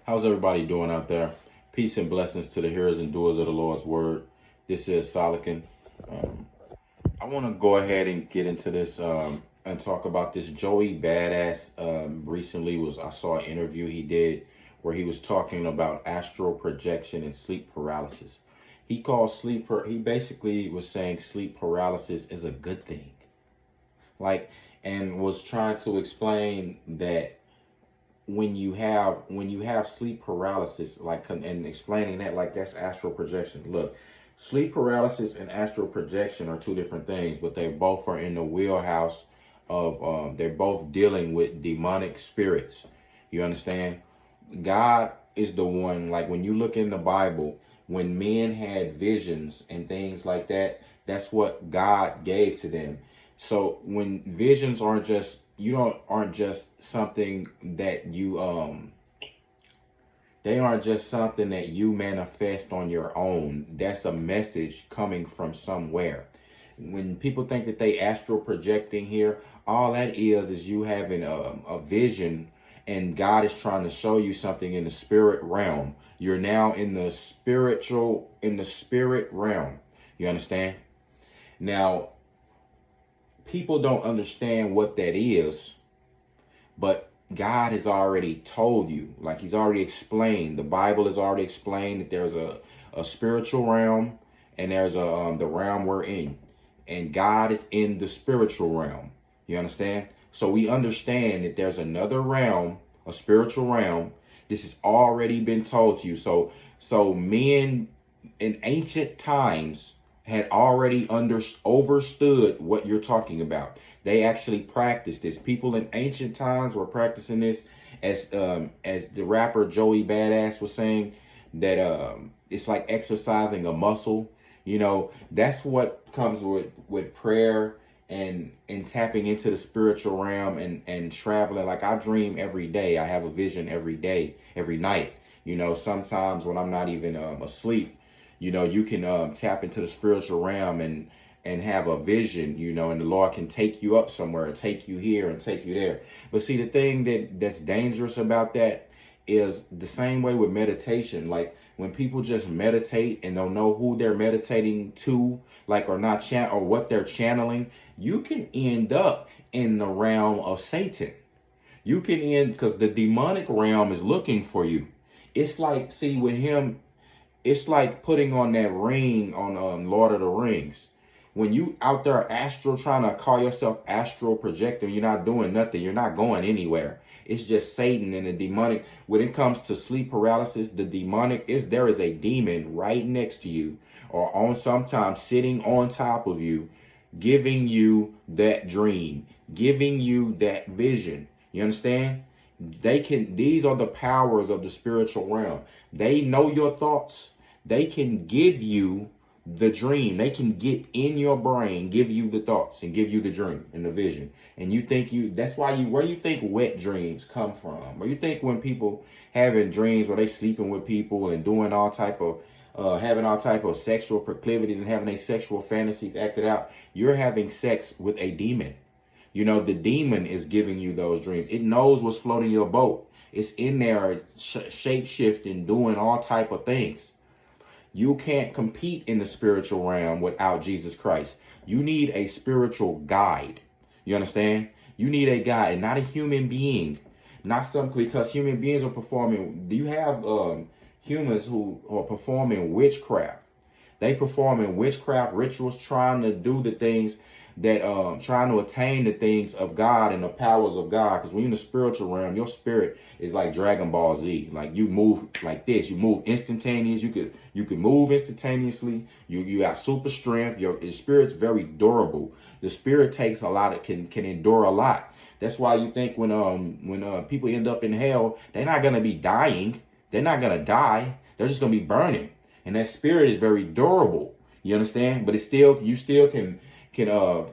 How's everybody doing out there? Peace and blessings to the hearers and doers of the Lord's word. This is Solican. Um, I want to go ahead and get into this and talk about this. Joey Badass recently I saw an interview he did where he was talking about astral projection and sleep paralysis. He basically was saying sleep paralysis is a good thing. And was trying to explain that when you have sleep paralysis, and explaining that like that's astral projection. Look, sleep paralysis and astral projection are two different things, but they both are in the wheelhouse of they're both dealing with demonic spirits. You understand? God is the one, like when you look in the Bible, when men had visions and things like that, that's what God gave to them. So when visions aren't just something that they aren't just something that you manifest on your own. That's a message coming from somewhere. When people think that they astral projecting here, all that is you having a vision, and God is trying to show you something in the spirit realm. You're now in the spirit realm. You understand? Now, people don't understand what that is, but God has already told you, like he's already explained. The Bible has already explained that there's a spiritual realm and there's the realm we're in. And God is in the spiritual realm. You understand? So we understand that there's another realm, a spiritual realm. This has already been told to you. So men in ancient times had already overstood what you're talking about. They actually practiced this. People in ancient times were practicing this, as the rapper Joey Badass was saying, that it's like exercising a muscle. You know, that's what comes with prayer and tapping into the spiritual realm and traveling. Like I dream every day. I have a vision every day, every night. You know, sometimes when I'm not even asleep, you know, you can tap into the spiritual realm and have a vision, you know, and the Lord can take you up somewhere, take you here and take you there. But see, the thing that's dangerous about that is the same way with meditation. Like when people just meditate and don't know who they're meditating to, like, or not or what they're channeling, you can end up in the realm of Satan. You can end, because the demonic realm is looking for you. It's like, see, with him, it's like putting on that ring on Lord of the Rings. When you out there astral trying to call yourself astral projector, you're not doing nothing. You're not going anywhere. It's just Satan and the demonic. When it comes to sleep paralysis, the demonic there is a demon right next to you, or sometimes sitting on top of you, giving you that dream, giving you that vision. You understand? These are the powers of the spiritual realm. They know your thoughts. They can give you the dream. They can get in your brain, give you the thoughts and give you the dream and the vision. And that's why where you think wet dreams come from, or you think when people having dreams where they sleeping with people and doing all type of having all type of sexual proclivities and having their sexual fantasies acted out, you're having sex with a demon. You know, the demon is giving you those dreams. It knows what's floating your boat. It's in there shape shifting, doing all type of things. You can't compete in the spiritual realm without Jesus Christ. You need a spiritual guide. You understand? You need a guide, and not a human being. Not something, because human beings are performing. Do you have humans who are performing witchcraft? They performing witchcraft rituals, trying to do the things that trying to attain the things of God and the powers of God. Because when you're in the spiritual realm, your spirit is like Dragon Ball Z. Like you move like this. You move instantaneous. You can move instantaneously. You got super strength. Your spirit's very durable. The spirit takes a lot. It can endure a lot. That's why you think when people end up in hell, they're not gonna be dying. They're not gonna die. They're just gonna be burning. And that spirit is very durable. You understand? But you still can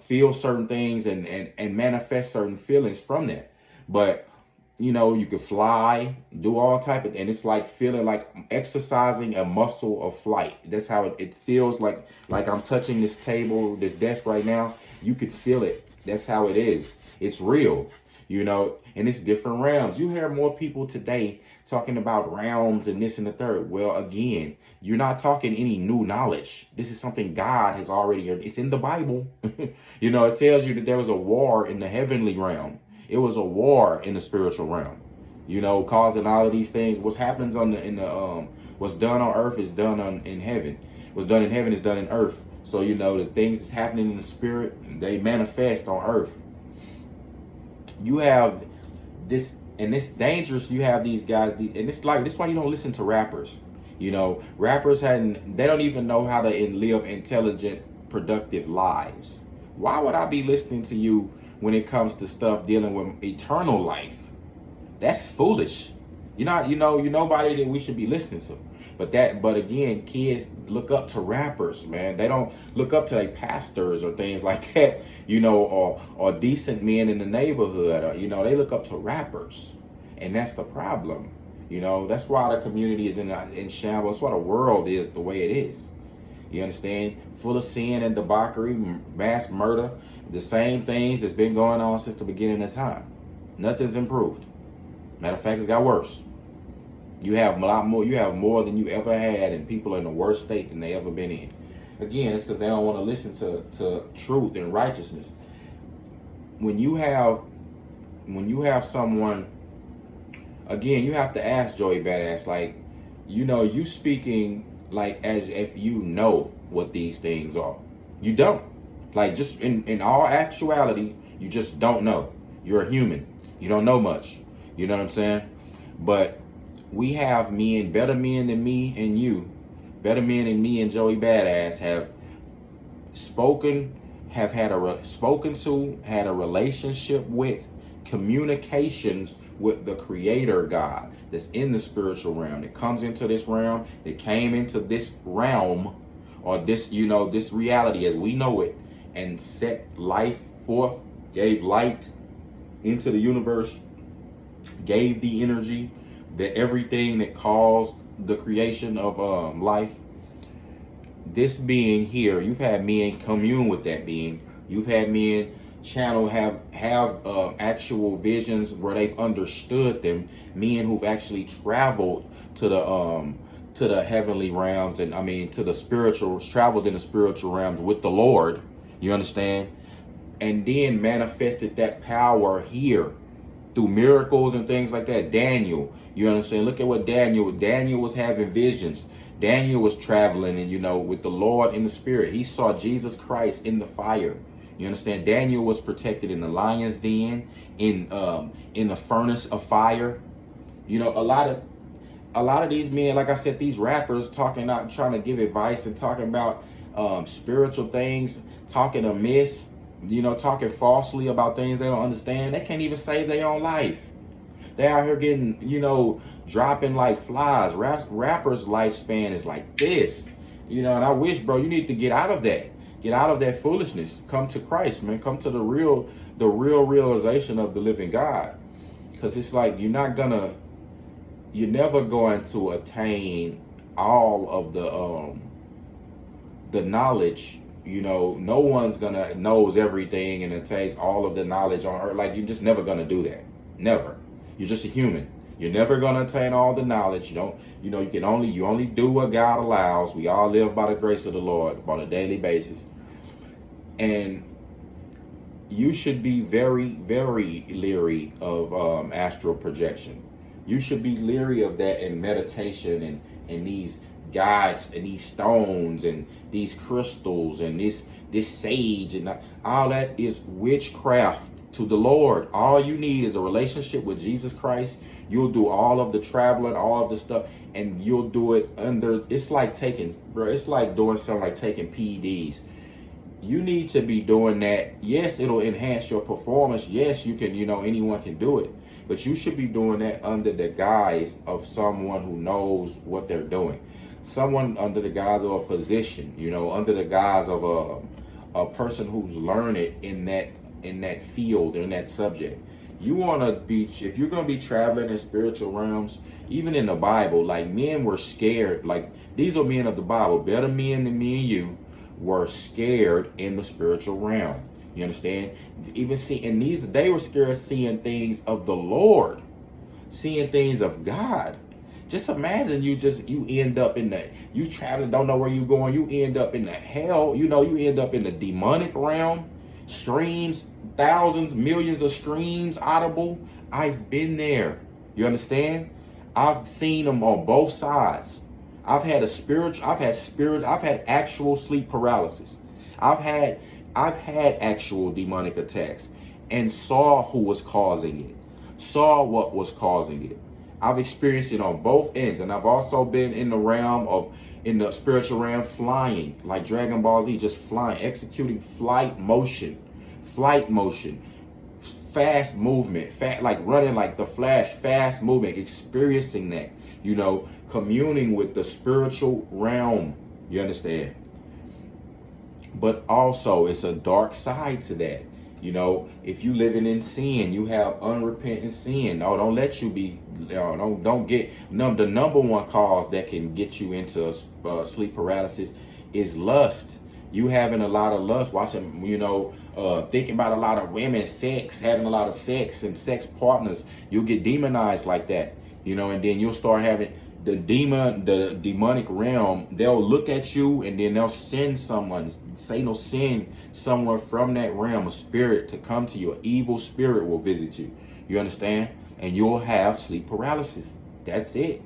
feel certain things and manifest certain feelings from that. But you know, you could fly, do all type of, and it's like feeling like exercising a muscle of flight. That's how it feels like I'm touching this table, this desk right now. You could feel it. That's how it is. It's real. you know, and it's different realms. You hear more people today talking about realms and this and the third. Well, again, you're not talking any new knowledge. This is something God has already, it's in the Bible. You know, it tells you that there was a war in the heavenly realm. It was a war in the spiritual realm, you know, causing all of these things. What happens what's done on earth is done in heaven. What's done in heaven is done in earth. So, you know, the things that's happening in the spirit, they manifest on earth. You have this, and it's dangerous. You have these guys, and it's like, this is why you don't listen to rappers. You know, rappers they don't even know how to live intelligent, productive lives. Why would I be listening to you when it comes to stuff dealing with eternal life? That's foolish. You're nobody that we should be listening to. But again, kids look up to rappers, man. They don't look up to their pastors or things like that, you know, or decent men in the neighborhood, or, you know, they look up to rappers. And that's the problem. You know, that's why the community is in shambles. That's why the world is the way it is. You understand? Full of sin and debauchery, mass murder, the same things that's been going on since the beginning of time. Nothing's improved. Matter of fact, it's got worse. You have a lot more. You have more than you ever had, and people are in a worse state than they ever been in. Again, it's because they don't want to listen to truth and righteousness. When you have someone, again, you have to ask Joey Badass, like, you know, you speaking like as if you know what these things are. You don't. Like, just in all actuality, you just don't know. You're a human. You don't know much. You know what I'm saying? But we have better men than me and you, better men than me and Joey Badass have had a relationship with, communications with the Creator God that's in the spiritual realm, that comes into this realm, that came into this realm, or this, you know, this reality as we know it, and set life forth, gave light into the universe, gave the energy, that everything that caused the creation of life. This being here, you've had men commune with that being. You've had men channel have actual visions where they've understood them. Men who've actually traveled to the heavenly realms, and to the spiritual, traveled in the spiritual realms with the Lord. You understand? And then manifested that power here through miracles and things like that. Daniel, you understand? Look at what Daniel was having visions. Daniel was traveling, and, you know, with the Lord in the spirit. He saw Jesus Christ in the fire. You understand? Daniel was protected in the lion's den, in the furnace of fire. You know, a lot of these men, like I said, these rappers talking out, trying to give advice and talking about spiritual things, talking amiss, you know, talking falsely about things they don't understand. They can't even save their own life. They out here getting, you know, dropping like flies. Rappers' lifespan is like this, you know. And I wish, bro, you need to get out of that. Get out of that foolishness. Come to Christ, man. Come to the real realization of the living God. Because it's like you're never going to attain all of the knowledge. You know, no one's knows everything and attains all of the knowledge on earth. Like, you're just never gonna do that. Never. You're just a human. You're never gonna attain all the knowledge. You only do what God allows. We all live by the grace of the Lord on a daily basis. And you should be very, very leery of astral projection. You should be leery of that in meditation and these guides and these stones and these crystals and this sage, and all that is witchcraft to the Lord. All you need is a relationship with Jesus Christ. You'll do all of the traveling, all of the stuff, and you'll do it under, it's like doing something like taking PEDs. You need to be doing that. Yes, it'll enhance your performance. Yes, you can, anyone can do it. But you should be doing that under the guise of someone who knows what they're doing. Someone under the guise of a physician, under the guise of a person who's learned in that field, in that subject. You want to be, if you're going to be traveling in spiritual realms, even in the Bible, like, men were scared. Like, these are men of the Bible, better men than me and you, were scared in the spiritual realm. You understand? Even seeing they were scared of seeing things of the Lord, seeing things of God. Just imagine you end up in you traveling, don't know where you're going, you end up in the hell, you end up in the demonic realm, streams, thousands, millions of streams audible. I've been there. You understand? I've seen them on both sides. I've had I've had actual sleep paralysis. I've had actual demonic attacks and saw who was causing it, saw what was causing it. I've experienced it on both ends, and I've also been in in the spiritual realm, flying like Dragon Ball Z, just flying, executing flight motion, fast movement, like running like the Flash, fast movement, experiencing that, communing with the spiritual realm. You understand? But also, it's a dark side to that. If you living in sin, you have unrepentant sin. No, don't let you be. Don't get the number one cause that can get you into sleep paralysis is lust. You having a lot of lust, watching, thinking about a lot of women, sex, having a lot of sex and sex partners. You'll get demonized like that, and then you'll start having the demonic realm. They'll look at you and then they'll send someone. Satan will send someone from that realm, a spirit, to come to you. An evil spirit will visit you. You understand? And you'll have sleep paralysis. That's it.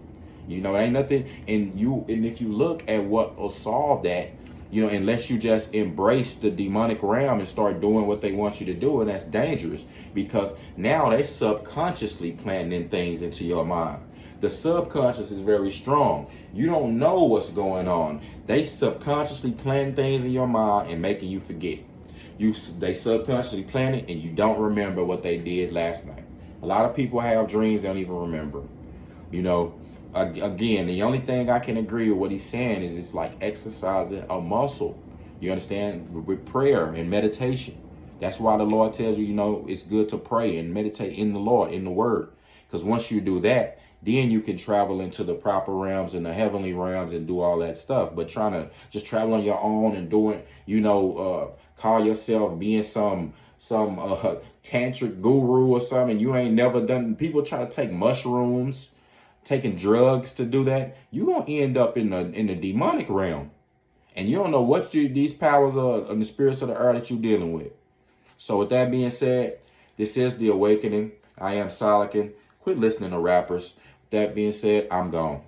Ain't nothing. And if you look at what will solve that, unless you just embrace the demonic realm and start doing what they want you to do, and that's dangerous, because now they subconsciously planting things into your mind. The subconscious is very strong. You don't know what's going on. They subconsciously plan things in your mind and making you forget. They subconsciously plan it and you don't remember what they did last night. A lot of people have dreams they don't even remember. Again, the only thing I can agree with what he's saying is it's like exercising a muscle. You understand? With prayer and meditation. That's why the Lord tells you, it's good to pray and meditate in the Lord, in the Word. Because once you do that, then you can travel into the proper realms and the heavenly realms and do all that stuff. But trying to just travel on your own and doing, call yourself being some tantric guru or something, you ain't never done. People try to take mushrooms, taking drugs to do that. You're going to end up in the demonic realm. And you don't know what these powers are and the spirits of the earth that you're dealing with. So with that being said, this is The Awakening. I am Solican. Quit listening to rappers. That being said, I'm gone.